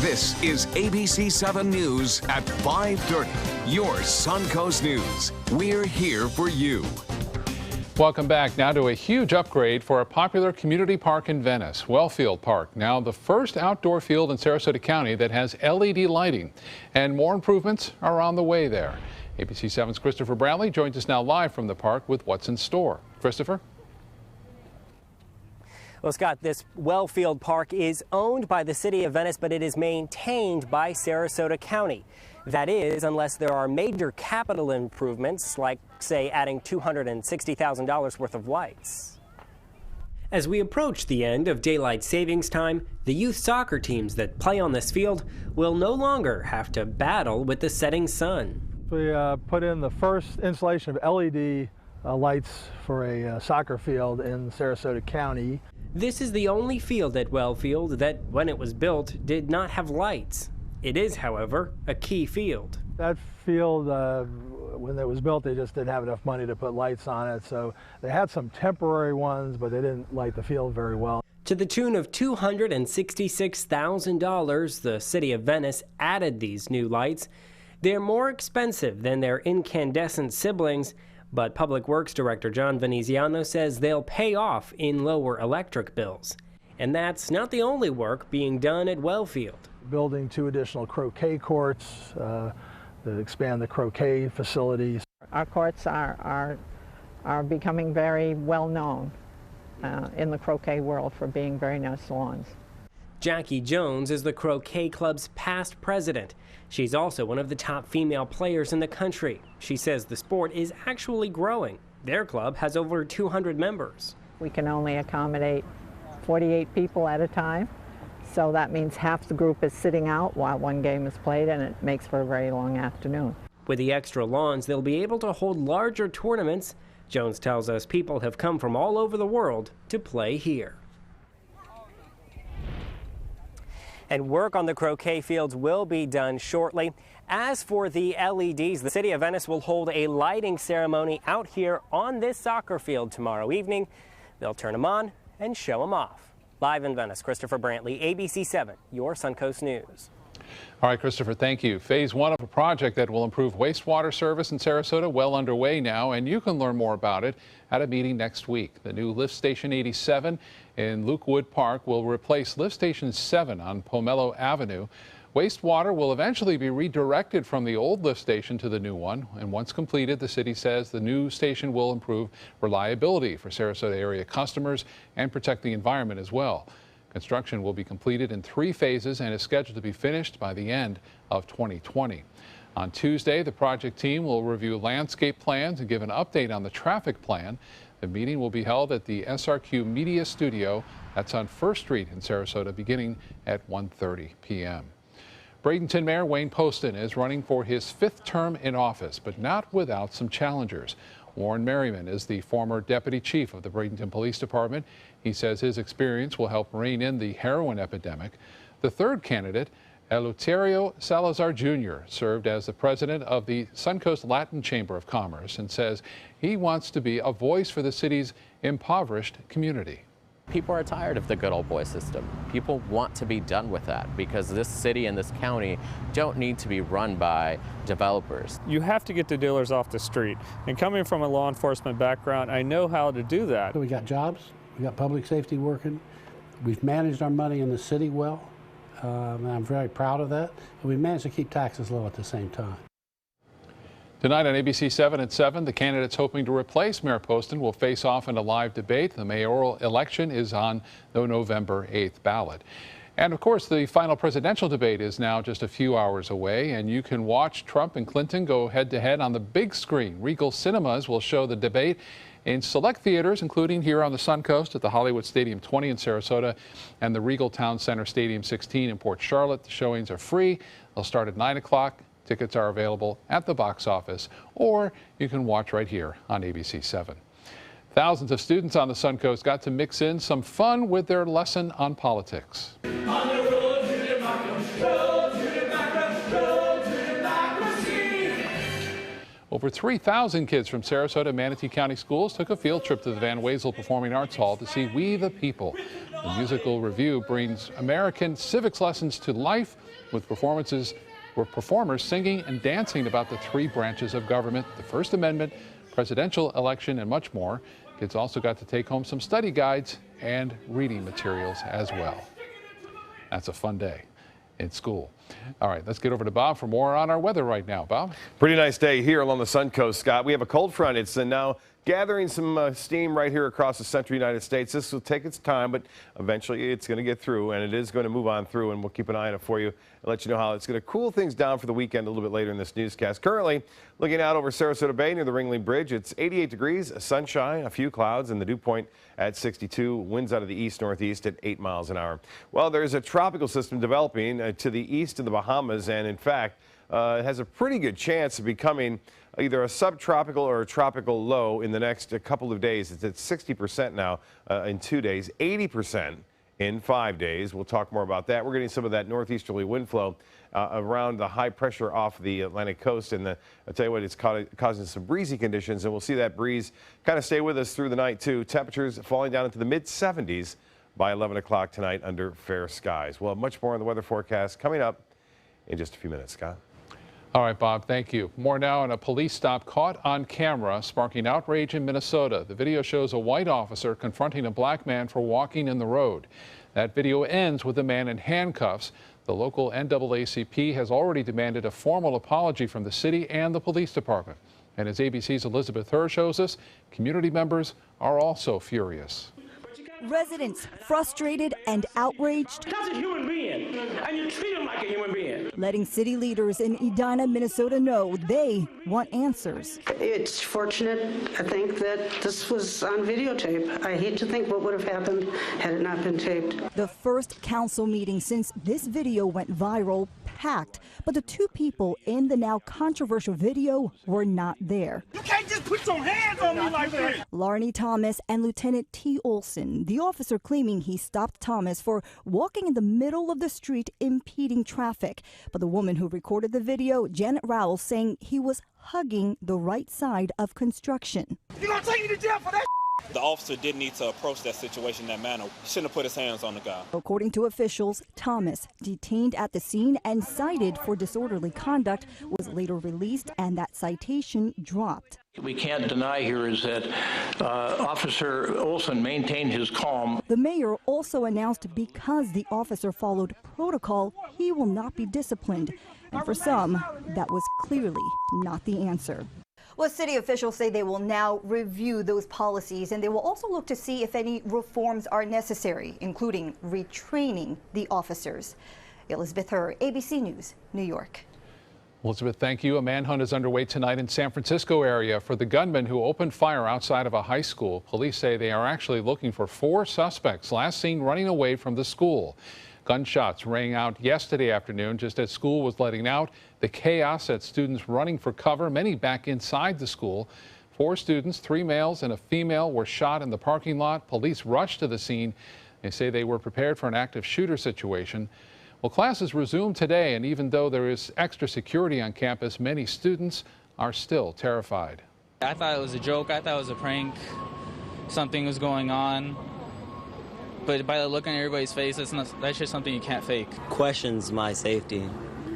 This is ABC7 News at 5:30. Your Suncoast News. We're here for you. Welcome back now to a huge upgrade for a popular community park in Venice, Wellfield Park. Now the first outdoor field in Sarasota County that has LED lighting, and more improvements are on the way there. ABC7's Christopher Bradley joins us now live from the park with what's in store. Christopher? Well, Scott, this Wellfield Park is owned by the city of Venice, but it is maintained by Sarasota County. That is, unless there are major capital improvements, like, say, adding $260,000 worth of lights. As we approach the end of daylight savings time, the youth soccer teams that play on this field will no longer have to battle with the setting sun. We put in the first installation of LED lights for a soccer field in Sarasota County. This is the only field at Wellfield that, when it was built, did not have lights. It is, however, a key field. That field, when it was built, they just didn't have enough money to put lights on it, so they had some temporary ones, but they didn't light the field very well. To the tune of $266,000, the city of Venice added these new lights. They're more expensive than their incandescent siblings, but Public Works Director John Veneziano says they'll pay off in lower electric bills. And that's not the only work being done at Wellfield. Building 2 additional croquet courts to expand the croquet facilities. Our courts are becoming very well known in the croquet world for being very nice lawns. Jackie Jones is the Croquet Club's past president. She's also one of the top female players in the country. She says the sport is actually growing. Their club has over 200 members. We can only accommodate 48 people at a time, so that means half the group is sitting out while one game is played, and it makes for a very long afternoon. With the extra lawns, they'll be able to hold larger tournaments. Jones tells us people have come from all over the world to play here. And work on the croquet fields will be done shortly. As for the LEDs, the city of Venice will hold a lighting ceremony out here on this soccer field tomorrow evening. They'll turn them on and show them off. Live in Venice, Christopher Brantley, ABC7, your Suncoast News. All right, Christopher, thank you. Phase 1 of a project that will improve wastewater service in Sarasota well underway now, and you can learn more about it at a meeting next week. The new lift station 87 in Lukewood Park will replace lift station 7 on Pomelo Avenue. Wastewater will eventually be redirected from the old lift station to the new one, and once completed, the city says the new station will improve reliability for Sarasota area customers and protect the environment as well. Construction will be completed in 3 phases and is scheduled to be finished by the end of 2020. On Tuesday, the project team will review landscape plans and give an update on the traffic plan. The meeting will be held at the SRQ Media Studio. That's on 1st Street in Sarasota, beginning at 1:30 p.m. Bradenton Mayor Wayne Poston is running for his 5th term in office, but not without some challengers. Warren Merriman is the former deputy chief of the Bradenton Police Department. He says his experience will help rein in the heroin epidemic. The third candidate, Eleuterio Salazar Jr., served as the president of the Suncoast Latin Chamber of Commerce and says he wants to be a voice for the city's impoverished community. People are tired of the good old boy system. People want to be done with that because this city and this county don't need to be run by developers. You have to get the dealers off the street. And coming from a law enforcement background, I know how to do that. We got jobs, we got public safety working, we've managed our money in the city well, and I'm very proud of that. And we managed to keep taxes low at the same time. Tonight on ABC7 at 7, the candidates hoping to replace Mayor Poston will face off in a live debate. The mayoral election is on the November 8th ballot. And of course, the final presidential debate is now just a few hours away, and you can watch Trump and Clinton go head-to-head on the big screen. Regal Cinemas will show the debate in select theaters, including here on the Suncoast at the Hollywood Stadium 20 in Sarasota and the Regal Town Center Stadium 16 in Port Charlotte. The showings are free. They'll start at 9 o'clock. Tickets are available at the box office, or you can watch right here on ABC7. Thousands of students on the Suncoast got to mix in some fun with their lesson on politics. On the road to democracy, road to democracy, road to democracy. Over 3,000 kids from Sarasota and Manatee County schools took a field trip to the Van Wezel Performing Arts Hall to see We the People. The musical review brings American civics lessons to life with performers singing and dancing about the three branches of government, the First Amendment, presidential election, and much more. Kids also got to take home some study guides and reading materials as well. That's a fun day in school. All right, let's get over to Bob for more on our weather right now. Bob? Pretty nice day here along the Sun Coast, Scott. We have a cold front. It's now gathering some steam right here across the central United States. This will take its time, but eventually it's going to get through, and it is going to move on through, and we'll keep an eye on it for you and let you know how it's going to cool things down for the weekend a little bit later in this newscast. Currently, looking out over Sarasota Bay near the Ringling Bridge, it's 88 degrees, sunshine, a few clouds, and the dew point at 62. Winds out of the east-northeast at 8 miles an hour. Well, there's a tropical system developing to the east of the Bahamas, and in fact, it has a pretty good chance of becoming either a subtropical or a tropical low in the next couple of days. It's at 60% now in 2 days, 80% in 5 days. We'll talk more about that. We're getting some of that northeasterly wind flow around the high pressure off the Atlantic coast, and I'll tell you what, it's causing some breezy conditions, and we'll see that breeze kind of stay with us through the night too. Temperatures falling down into the mid-70s by 11 o'clock tonight under fair skies. We'll have much more on the weather forecast coming up in just a few minutes. Scott? All right, Bob, thank you. More now on a police stop caught on camera, sparking outrage in Minnesota. The video shows a white officer confronting a black man for walking in the road. That video ends with the man in handcuffs. The local NAACP has already demanded a formal apology from the city and the police department. And as ABC's Elizabeth Herr shows us, community members are also furious. Residents frustrated and outraged. That's a human being, and you treat him like a human being. Letting city leaders in Edina, Minnesota know they want answers. It's fortunate, I think, that this was on videotape. I hate to think what would have happened had it not been taped. The first council meeting since this video went viral, packed, but the two people in the now controversial video were not there. You can't just put your hands on me like that. Larney Thomas and Lieutenant T. Olson, the officer claiming he stopped Thomas for walking in the middle of the street impeding traffic. But the woman who recorded the video, Janet Rowell, saying he was hugging the right side of construction. You gonna take me to jail for that? The officer didn't need to approach that situation in that manner. He shouldn't have put his hands on the guy. According to officials, Thomas, detained at the scene and cited for disorderly conduct, was later released and that citation dropped. We can't deny here is that Officer Olson maintained his calm. The mayor also announced because the officer followed protocol, he will not be disciplined. And for some, that was clearly not the answer. Well, city officials say they will now review those policies, and they will also look to see if any reforms are necessary, including retraining the officers. Elizabeth Herr, ABC News, New York. Elizabeth, thank you. A manhunt is underway tonight in San Francisco area for the gunman who opened fire outside of a high school. Police say they are actually looking for 4 suspects last seen running away from the school. Gunshots rang out yesterday afternoon just as school was letting out. The chaos had students running for cover, many back inside the school. 4 students, 3 males and a female, were shot in the parking lot. Police rushed to the scene. They say they were prepared for an active shooter situation. Well, classes resumed today, and even though there is extra security on campus, many students are still terrified. I thought it was a joke. I thought it was a prank. Something was going on. But by the look on everybody's face, that's just something you can't fake. Questions my safety,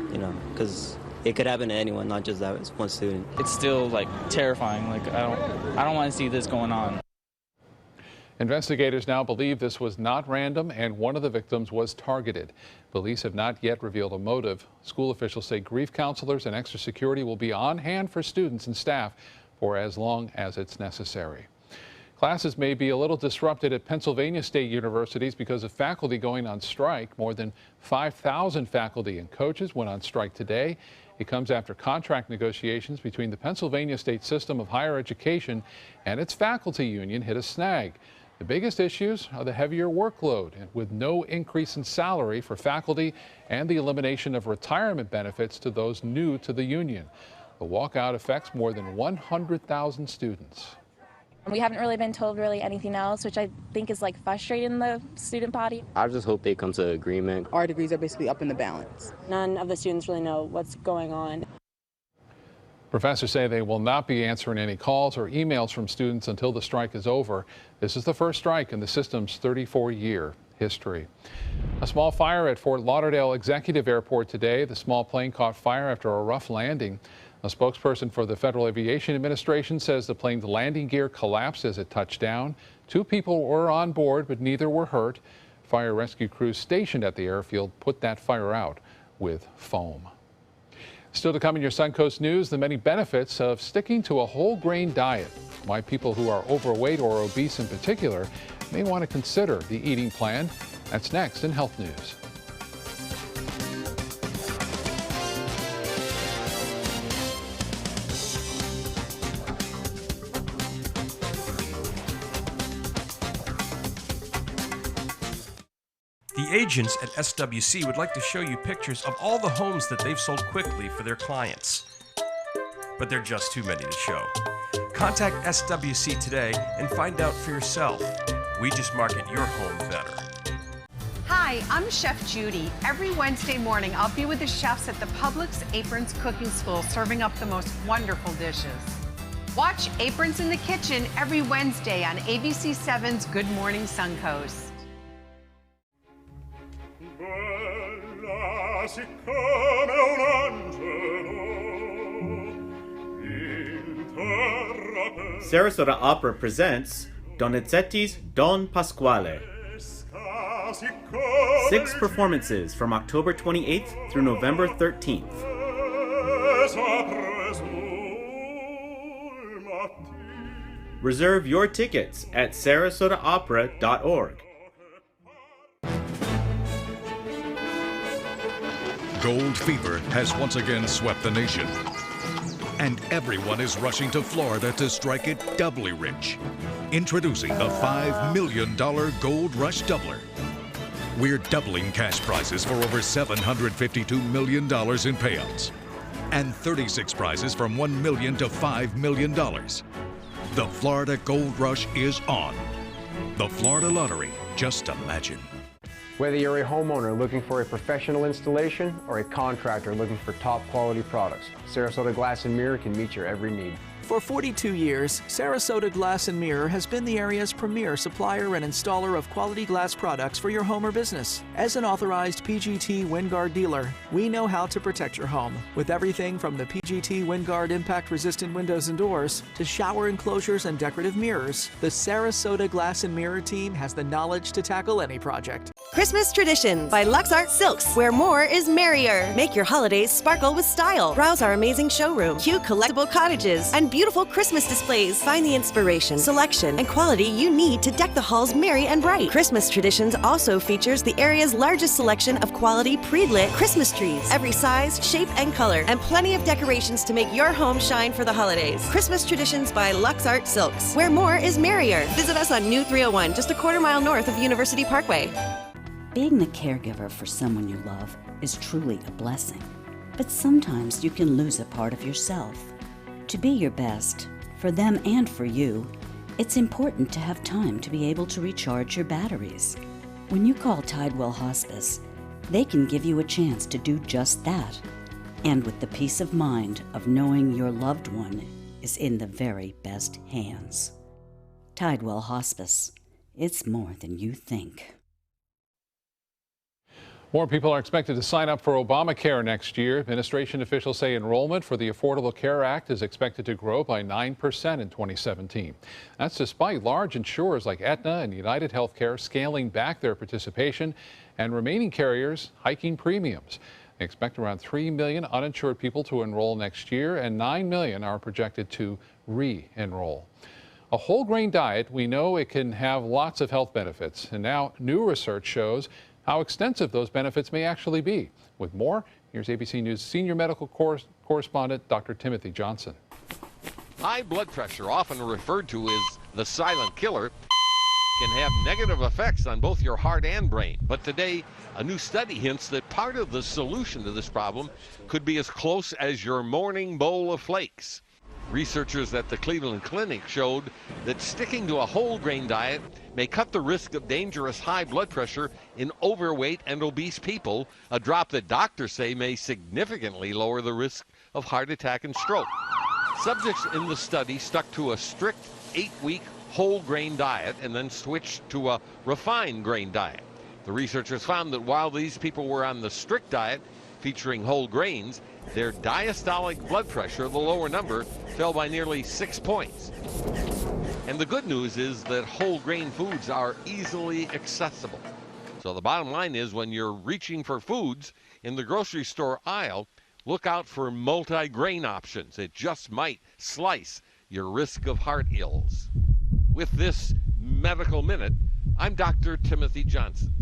you know, because it could happen to anyone, not just that one student. It's still like terrifying. Like I don't want to see this going on. Investigators now believe this was not random and one of the victims was targeted. Police have not yet revealed a motive. School officials say grief counselors and extra security will be on hand for students and staff for as long as it's necessary. Classes may be a little disrupted at Pennsylvania State Universities because of faculty going on strike. More than 5,000 faculty and coaches went on strike today. It comes after contract negotiations between the Pennsylvania State System of Higher Education and its faculty union hit a snag. The biggest issues are the heavier workload, and with no increase in salary for faculty and the elimination of retirement benefits to those new to the union. The walkout affects more than 100,000 students. We haven't really been told really anything else, which I think is like frustrating the student body. I just hope they come to an agreement. Our degrees are basically up in the balance. None of the students really know what's going on. Professors say they will not be answering any calls or emails from students until the strike is over. This is the first strike in the system's 34-year history. A small fire at Fort Lauderdale Executive Airport today. The small plane caught fire after a rough landing. A spokesperson for the Federal Aviation Administration says the plane's landing gear collapsed as it touched down. 2 people were on board, but neither were hurt. Fire rescue crews stationed at the airfield put that fire out with foam. Still to come in your Suncoast News, the many benefits of sticking to a whole grain diet. Why people who are overweight or obese in particular may want to consider the eating plan. That's next in Health News. The agents at SWC would like to show you pictures of all the homes that they've sold quickly for their clients. But they're just too many to show. Contact SWC today and find out for yourself. We just market your home better. Hi, I'm Chef Judy. Every Wednesday morning, I'll be with the chefs at the Publix Aprons Cooking School serving up the most wonderful dishes. Watch Aprons in the Kitchen every Wednesday on ABC7's Good Morning Suncoast. Sarasota Opera presents Donizetti's Don Pasquale. 6 performances from October 28th through November 13th. Reserve your tickets at sarasotaopera.org. Gold fever has once again swept the nation, and everyone is rushing to Florida to strike it doubly rich. Introducing the $5 million Gold Rush Doubler. We're doubling cash prizes for over $752 million in payouts, and 36 prizes from $1 million to $5 million. The Florida Gold Rush is on. The Florida Lottery, just imagine. Whether you're a homeowner looking for a professional installation or a contractor looking for top quality products, Sarasota Glass and Mirror can meet your every need. For 42 years, Sarasota Glass and Mirror has been the area's premier supplier and installer of quality glass products for your home or business. As an authorized PGT WinGuard dealer, we know how to protect your home with everything from the PGT WinGuard impact-resistant windows and doors to shower enclosures and decorative mirrors. The Sarasota Glass and Mirror team has the knowledge to tackle any project. Christmas Traditions by Lux Art Silks, where more is merrier. Make your holidays sparkle with style. Browse our amazing showroom, cute collectible cottages, and beautiful Christmas displays. Find the inspiration, selection, and quality you need to deck the halls merry and bright. Christmas Traditions also features the area's largest selection of quality pre-lit Christmas trees, every size, shape, and color, and plenty of decorations to make your home shine for the holidays. Christmas Traditions by Lux Art Silks, where more is merrier. Visit us on New 301, just a quarter-mile north of University Parkway. Being the caregiver for someone you love is truly a blessing. But sometimes you can lose a part of yourself. To be your best, for them and for you, it's important to have time to be able to recharge your batteries. When you call Tidewell Hospice, they can give you a chance to do just that, and with the peace of mind of knowing your loved one is in the very best hands. Tidewell Hospice. It's more than you think. More people are expected to sign up for Obamacare next year. Administration officials say enrollment for the Affordable Care Act is expected to grow by 9% in 2017. That's despite large insurers like Aetna and United Healthcare scaling back their participation and remaining carriers hiking premiums. They expect around 3 million uninsured people to enroll next year, and 9 million are projected to re-enroll. A whole grain diet, we know it can have lots of health benefits, and now new research shows how extensive those benefits may actually be. With more, here's ABC News senior medical correspondent Dr. Timothy Johnson. High blood pressure, often referred to as the silent killer, can have negative effects on both your heart and brain. But today, a new study hints that part of the solution to this problem could be as close as your morning bowl of flakes. Researchers at the Cleveland Clinic showed that sticking to a whole grain diet may cut the risk of dangerous high blood pressure in overweight and obese people, a drop that doctors say may significantly lower the risk of heart attack and stroke. Subjects in the study stuck to a strict 8-week whole grain diet and then switched to a refined grain diet. The researchers found that while these people were on the strict diet featuring whole grains, their diastolic blood pressure, the lower number, fell by nearly 6 points. And the good news is that whole grain foods are easily accessible. So the bottom line is, when you're reaching for foods in the grocery store aisle, look out for multi-grain options. It just might slice your risk of heart ills. With this Medical Minute, I'm Dr. Timothy Johnson.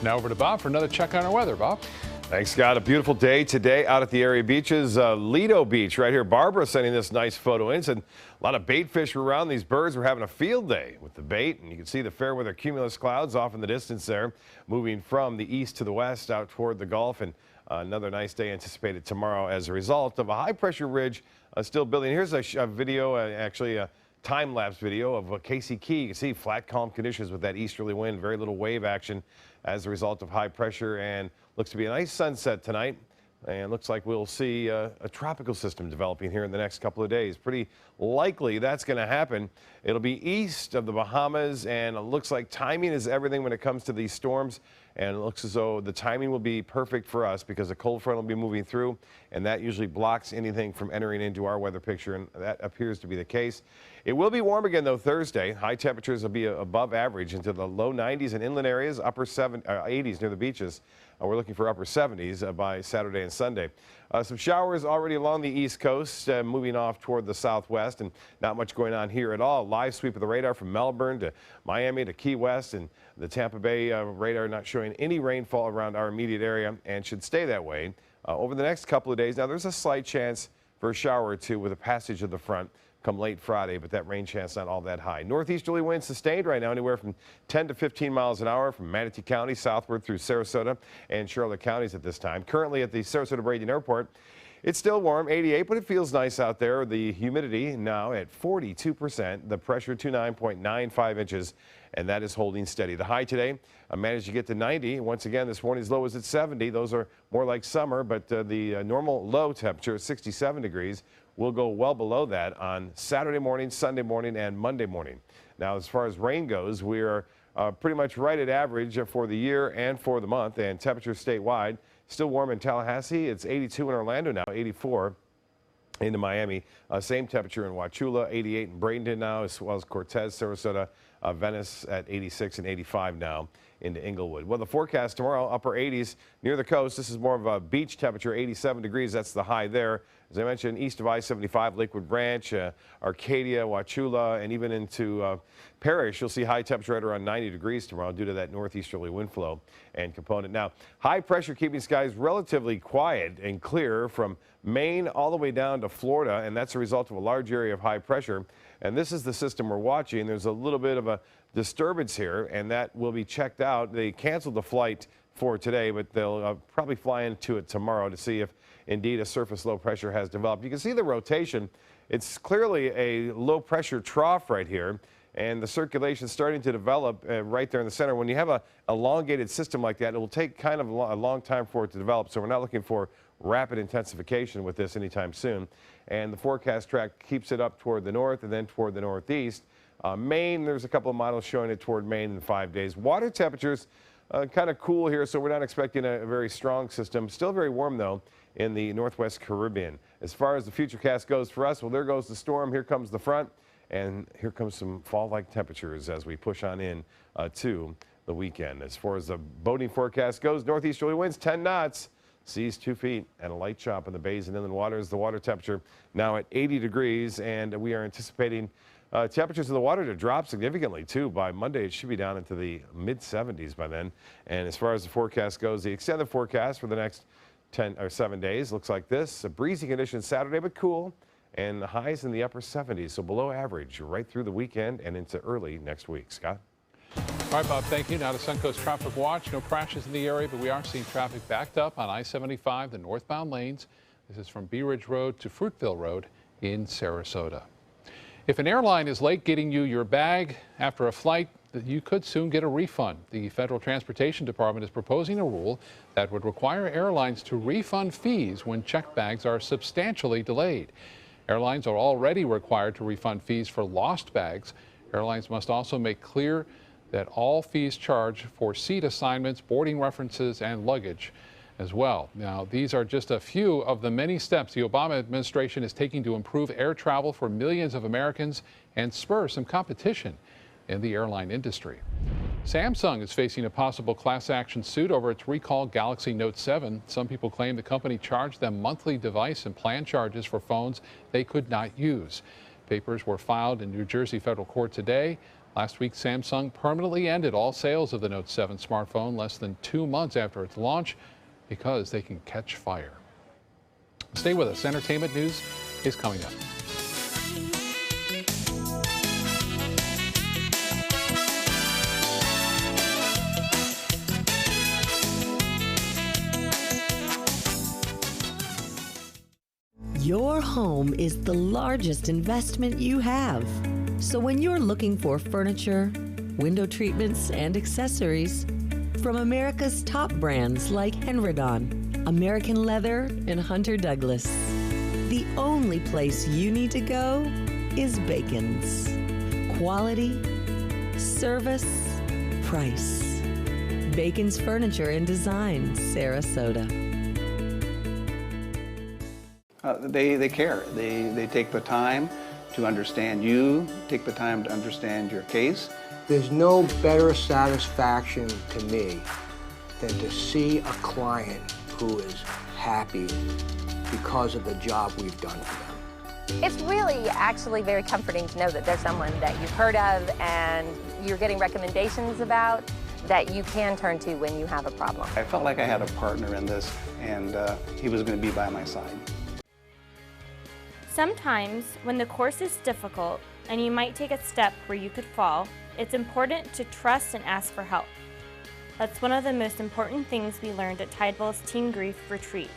Now over to Bob for another check on our weather. Bob? Thanks, Scott. A beautiful day today out at the area beaches. Lido Beach right here. Barbara sending this nice photo in. Said a lot of bait fish were around. These birds were having a field day with the bait. And you can see the fair weather cumulus clouds off in the distance there, moving from the east to the west out toward the Gulf. And another nice day anticipated tomorrow as a result of a high pressure ridge still building. Here's a video, actually a time-lapse video of Casey Key. You can see flat, calm conditions with that easterly wind, very little wave action as a result of high pressure, and looks to be a nice sunset tonight. And looks like we'll see a tropical system developing here in the next couple of days. Pretty likely that's going to happen. It'll be east of the Bahamas, and it looks like timing is everything when it comes to these storms. And it looks as though the timing will be perfect for us because a cold front will be moving through, and that usually blocks anything from entering into our weather picture, and that appears to be the case. It will be warm again, though, Thursday. High temperatures will be above average into the low 90s in inland areas, upper 80s near the beaches. We're looking for upper 70s by Saturday and Sunday. Some showers already along the east coast, moving off toward the southwest, and not much going on here at all. Live sweep of the radar from Melbourne to Miami to Key West, and the Tampa Bay radar not showing any rainfall around our immediate area, and should stay that way over the next couple of days. Now, there's a slight chance for a shower or two with the passage of the front come late Friday, but that rain chance not all that high. Northeasterly winds sustained right now, anywhere from 10 to 15 miles an hour from Manatee County southward through Sarasota and Charlotte counties at this time. Currently at the Sarasota-Bradenton Airport, it's still warm, 88, but it feels nice out there. The humidity now at 42%, the pressure 29.95 inches, and that is holding steady. The high today managed to get to 90. Once again, this morning's low is at 70. Those are more like summer, but the normal low temperature is 67 degrees. We'll go well below that on Saturday morning, Sunday morning, and Monday morning. Now, as far as rain goes, we are pretty much right at average for the year and for the month, and temperatures statewide. Still warm in Tallahassee. It's 82 in Orlando now, 84 into Miami. Same temperature in Wauchula, 88 in Bradenton now, as well as Cortez, Sarasota, Venice at 86 and 85 now into Inglewood. Well, the forecast tomorrow, upper 80s near the coast. This is more of a beach temperature, 87 degrees. That's the high there. As I mentioned, east of I-75, Lakewood Branch, Arcadia, Wauchula, and even into Parrish, you'll see high temperature right around 90 degrees tomorrow due to that northeasterly wind flow and component. Now, high pressure keeping skies relatively quiet and clear from Maine all the way down to Florida, and that's a result of a large area of high pressure. And this is the system we're watching. There's a little bit of a disturbance here, and that will be checked out. They canceled the flight for today, but they'll probably fly into it tomorrow to see if indeed a surface low pressure has developed. You can see the rotation. It's clearly a low pressure trough right here, and the circulation starting to develop right there in the center. When you have a elongated system like that, it will take kind of a long time for it to develop, so we're not looking for rapid intensification with this anytime soon. And the forecast track keeps it up toward the north and then toward the northeast. Maine, there's a couple of models showing it toward Maine in 5 days. Water temperatures kind of cool here, so we're not expecting a very strong system. Still very warm, though, in the Northwest Caribbean. As far as the futurecast goes for us, well, there goes the storm. Here comes the front, and here comes some fall-like temperatures as we push on in to the weekend. As far as the boating forecast goes, northeasterly winds 10 knots. Seas 2 feet and a light chop in the bays and inland waters. The water temperature now at 80 degrees, and we are anticipating temperatures of the water to drop significantly too. By Monday, it should be down into the mid 70s by then. And as far as the forecast goes, the extended forecast for the next 10 or 7 days looks like this. A breezy condition Saturday, but cool, and the highs in the upper 70s, so below average right through the weekend and into early next week. Scott? All right, Bob, thank you. Now to Suncoast Traffic Watch. No crashes in the area, but we are seeing traffic backed up on I-75, the northbound lanes. This is from Bee Ridge Road to Fruitville Road in Sarasota. If an airline is late getting you your bag after a flight, you could soon get a refund. The Federal Transportation Department is proposing a rule that would require airlines to refund fees when checked bags are substantially delayed. Airlines are already required to refund fees for lost bags. Airlines must also make clear that all fees charged for seat assignments, boarding references, and luggage as well. Now, these are just a few of the many steps the Obama administration is taking to improve air travel for millions of Americans and spur some competition in the airline industry. Samsung is facing a possible class action suit over its recalled Galaxy Note 7. Some people claim the company charged them monthly device and plan charges for phones they could not use. Papers were filed in New Jersey federal court today. Last week, Samsung permanently ended all sales of the Note 7 smartphone less than 2 months after its launch because they can catch fire. Stay with us. Entertainment news is coming up. Your home is the largest investment you have. So when you're looking for furniture, window treatments, and accessories from America's top brands like Henredon, American Leather, and Hunter Douglas, the only place you need to go is Bacon's. Quality, service, price. Bacon's Furniture and Design, Sarasota. They care. They take the time to understand you, take the time to understand your case. There's no better satisfaction to me than to see a client who is happy because of the job we've done for them. It's really actually very comforting to know that there's someone that you've heard of and you're getting recommendations about that you can turn to when you have a problem. I felt like I had a partner in this, and he was going to be by my side. Sometimes, when the course is difficult and you might take a step where you could fall, it's important to trust and ask for help. That's one of the most important things we learned at Tidewell's Teen Grief Retreat.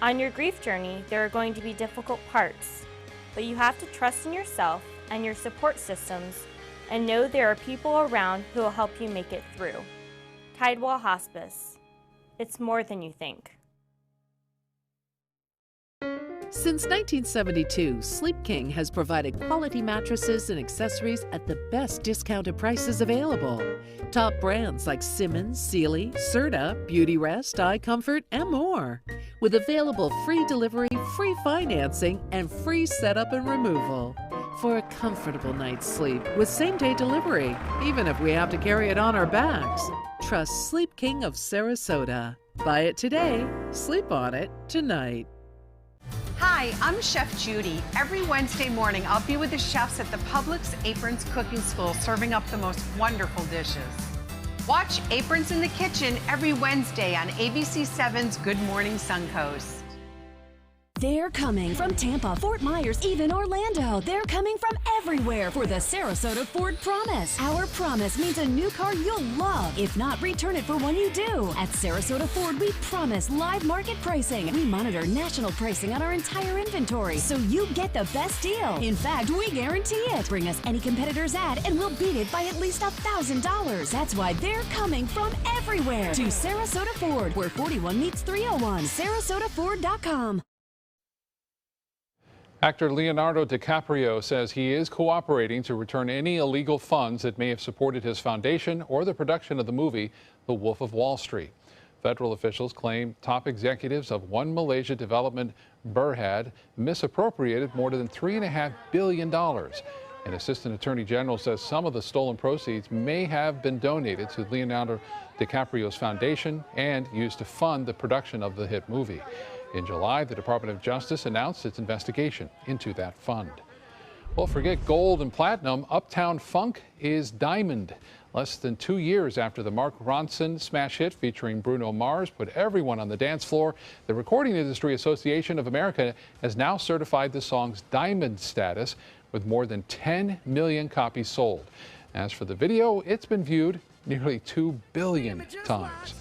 On your grief journey, there are going to be difficult parts, but you have to trust in yourself and your support systems and know there are people around who will help you make it through. Tidewell Hospice. It's more than you think. Since 1972, Sleep King has provided quality mattresses and accessories at the best discounted prices available. Top brands like Simmons, Sealy, Serta, Beautyrest, iComfort, and more. With available free delivery, free financing, and free setup and removal. For a comfortable night's sleep with same-day delivery, even if we have to carry it on our backs. Trust Sleep King of Sarasota. Buy it today, sleep on it tonight. Hi, I'm Chef Judy. Every Wednesday morning, I'll be with the chefs at the Publix Aprons Cooking School serving up the most wonderful dishes. Watch Aprons in the Kitchen every Wednesday on ABC7's Good Morning Suncoast. They're coming from Tampa, Fort Myers, even Orlando. They're coming from everywhere for the Sarasota Ford Promise. Our promise means a new car you'll love. If not, return it for one you do. At Sarasota Ford, we promise live market pricing. We monitor national pricing on our entire inventory, so you get the best deal. In fact, we guarantee it. Bring us any competitor's ad, and we'll beat it by at least $1,000. That's why they're coming from everywhere to Sarasota Ford, where 41 meets 301. SarasotaFord.com. Actor Leonardo DiCaprio says he is cooperating to return any illegal funds that may have supported his foundation or the production of the movie The Wolf of Wall Street. Federal officials claim top executives of One Malaysia Development Berhad misappropriated more than $3.5 billion. An assistant attorney general says some of the stolen proceeds may have been donated to Leonardo DiCaprio's foundation and used to fund the production of the hit movie. In July, the Department of Justice announced its investigation into that fund. Well, forget gold and platinum. Uptown Funk is diamond. Less than 2 years after the Mark Ronson smash hit featuring Bruno Mars put everyone on the dance floor, the Recording Industry Association of America has now certified the song's diamond status with more than 10 million copies sold. As for the video, it's been viewed nearly 2 billion times.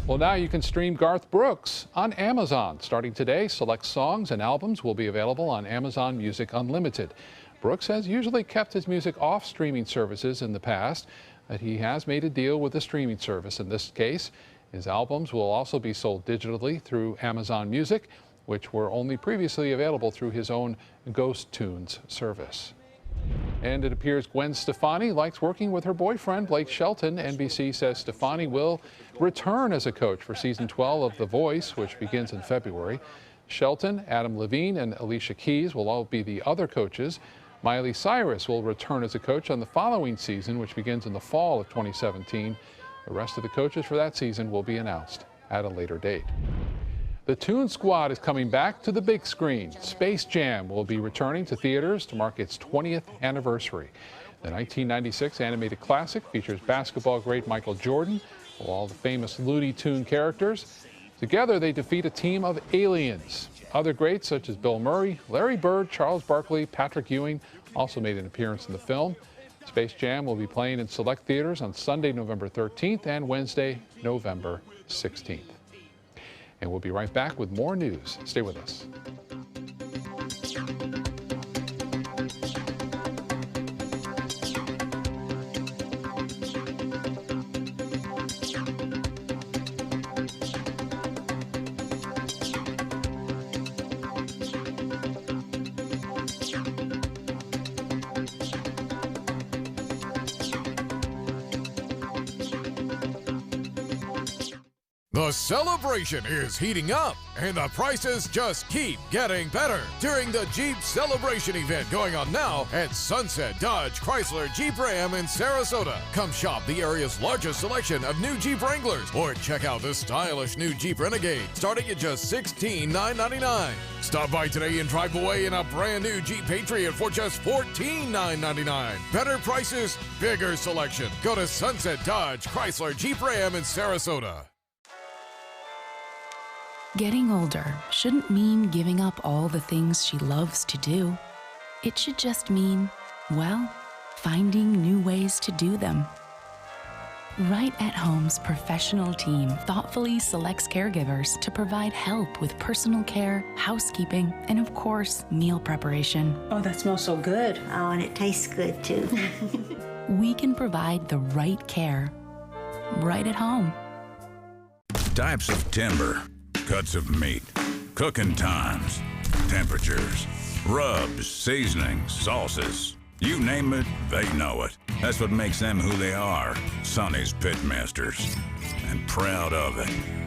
Well, now you can stream Garth Brooks on Amazon. Starting today, select songs and albums will be available on Amazon Music Unlimited. Brooks has usually kept his music off streaming services in the past, but he has made a deal with the streaming service in this case. His albums will also be sold digitally through Amazon Music, which were only previously available through his own Ghost Tunes service. And it appears Gwen Stefani likes working with her boyfriend, Blake Shelton. NBC says Stefani will return as a coach for season 12 of The Voice, which begins in February. Shelton, Adam Levine, and Alicia Keys will all be the other coaches. Miley Cyrus will return as a coach on the following season, which begins in the fall of 2017. The rest of the coaches for that season will be announced at a later date. The Toon Squad is coming back to the big screen. Space Jam will be returning to theaters to mark its 20th anniversary. The 1996 animated classic features basketball great Michael Jordan with all the famous Looney Tune characters. Together, they defeat a team of aliens. Other greats such as Bill Murray, Larry Bird, Charles Barkley, Patrick Ewing also made an appearance in the film. Space Jam will be playing in select theaters on Sunday, November 13th and Wednesday, November 16th. And we'll be right back with more news. Stay with us. The celebration is heating up, and the prices just keep getting better during the Jeep Celebration event going on now at Sunset Dodge Chrysler Jeep Ram in Sarasota. Come shop the area's largest selection of new Jeep Wranglers, or check out the stylish new Jeep Renegade starting at just $16,999. Stop by today and drive away in a brand new Jeep Patriot for just $14,999. Better prices, bigger selection. Go to Sunset Dodge Chrysler Jeep Ram in Sarasota. Getting older shouldn't mean giving up all the things she loves to do. It should just mean, well, finding new ways to do them. Right at Home's professional team thoughtfully selects caregivers to provide help with personal care, housekeeping, and of course, meal preparation. Oh, that smells so good. Oh, and it tastes good too. We can provide the right care right at home. Types of timber, cuts of meat, cooking times, temperatures, rubs, seasonings, sauces. You name it, they know it. That's what makes them who they are, Sonny's Pitmasters. And proud of it.